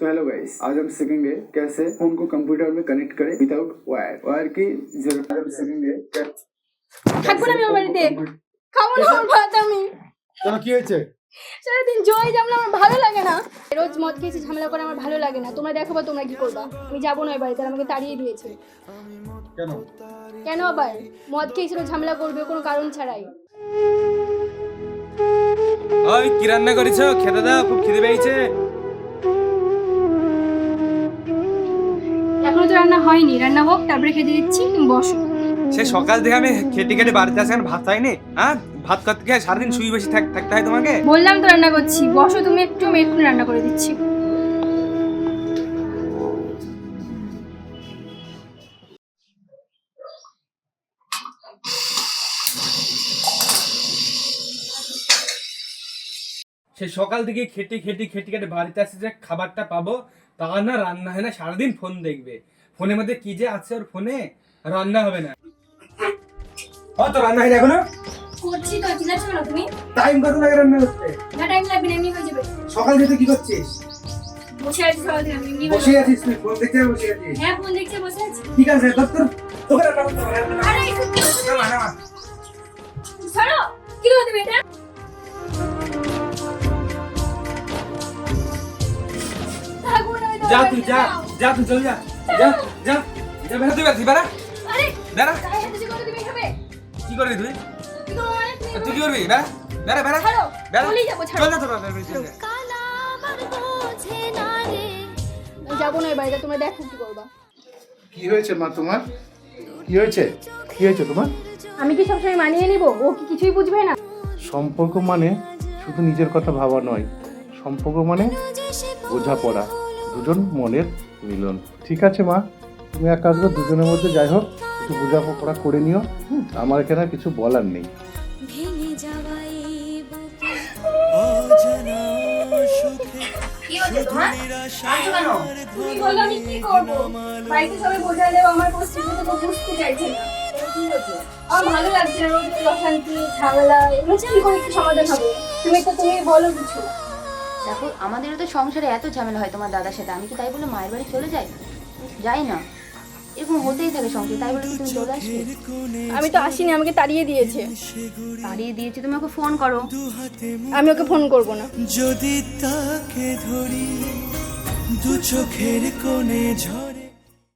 तो hello guys, आज हम सीखेंगे कैसे फोन को कंप्यूटर में कनेक्ट करें विदाउट वायर। वायर की जरूरत हम सीखेंगे। থাকবো না আমি আমার বাড়িতে, খাবো না আমার ভাত আমি। কেন কি হয়েছে? সারাদিন জয় জামলা আমার ভালো লাগে না, রোজ মদ খেয়েছি ঝামেলা করে আমার ভালো লাগে না। তোমরা দেখো বা তোমরা কি করবা, আমি যাবো না ওই বাড়িতে, আর আমাকে তাড়িয়ে দিয়েছে। কেন কেন আবার মদ খেয়েছিল, ঝামেলা করবে কোনো কারণ ছাড়াই। ওই কি রান্না করেছো? খেতে দাও, খুব খিদে পেয়েছে। এখনো তো রান্না হয়নি, রান্না হোক তারপরে খেতে দিচ্ছি, তুমি বসো। সে সকাল থেকে আমি খেটে খেটে বাড়িতে আসেন, ভাত খাইনি। হ্যাঁ, ভাত খাতে খেয়ে সারাদিন শুয়ে বসে থাকতে হয় তোমাকে। বললাম তো রান্না করছি, বসো তুমি একটু, আমি এক্ষুনি রান্না করে দিচ্ছি। সে সকাল থেকে খেটে খেটে বাড়িতে আসে যে খাবারটা পাবো, তা না রান্না হয় না, সারাদিন ফোন দেখবে। ফোনের মধ্যে কি যে আছে ওর ফোনে, রান্না হবে না। তো রান্না হয় না এখনো? করছি তো, চিল্লাচ্ছ না তুমি? টাইম কত লাগে রান্না করতে? না টাইম লাগবে না, এমনি হয়ে যাবে। সকাল থেকে কি করছিস? বসে আছি সকাল থেকে, আমি এমনি বসে আছিস তুই? ফোন দেখতে বসে আছিস? হ্যাঁ ফোন দেখছি, বসে আছি। ঠিক আছে, তোকে রান্না করতে হবে। আরে একটু কি হচ্ছে? না ছাড়ো, কি করতে তুমি এটা? থাকবো না আমি, যা তুই, যা তুই, চল যা যা যা যা, বেরা তুই, বেরা আরে বেরা। গায়ে হাতে যে করতে তুমি খাবে? কি করবি তুই? কি করবো মানে তুমি? তুই কি করবি? বেরা বেরা বেরা ছাড়ো, বেরা, বলেই যাবো, ছাড়ো। চল যা, চল যা। আমি যাবো না এই বাড়িতে, তোমরা দেখো কি করবা। কি হয়েছে মা তোমার? কি হয়েছে তোমার? আমি কি সবসময় মানিয়ে নিব? ও কি কিছুই বুঝবে না? সম্পর্ক মানে শুধু নিজের কথা ভাবা নয়, সম্পর্ক মানে বোঝাপড়া, দুজন মনের মিলন। ঠিক আছে মা, তুমি এক কাজ করো, দুজনের মধ্যে যাই হোক একটু বোঝাপড়া করে নিও। আমার এখানে আর কিছু বলার নেই। কি হচ্ছে তোমার? আছো কেন? তুমি বললে আমি কি করবো? বাড়িতে সবাই বোঝালেও আমার পরিস্থিতি তো বুঝতে চাইছে না। কি হচ্ছে? আমার ভালো লাগছে না, রোজ রোজ অশান্তি, ঝামেলা, এগুলো কি করে কি সমাধান হবে? তুমি বলো কিছু। দেখো, আমাদেরও তো সংসারে এত ঝামেলা হয় তোমার দাদার সাথে, আমি কি তাই বলে মায়ের বাড়ি চলে যাই না? এরকম হতেই থাকে সংসারে, তাই বলে কি তুমি চলে আসবে? আমি তো আসিনি, আমাকে তাড়িয়ে দিয়েছে। তুমি ওকে ফোন করো। আমি ওকে ফোন করবো না। যদি তাকে ধরি দু চোখের কোণে ঝরে।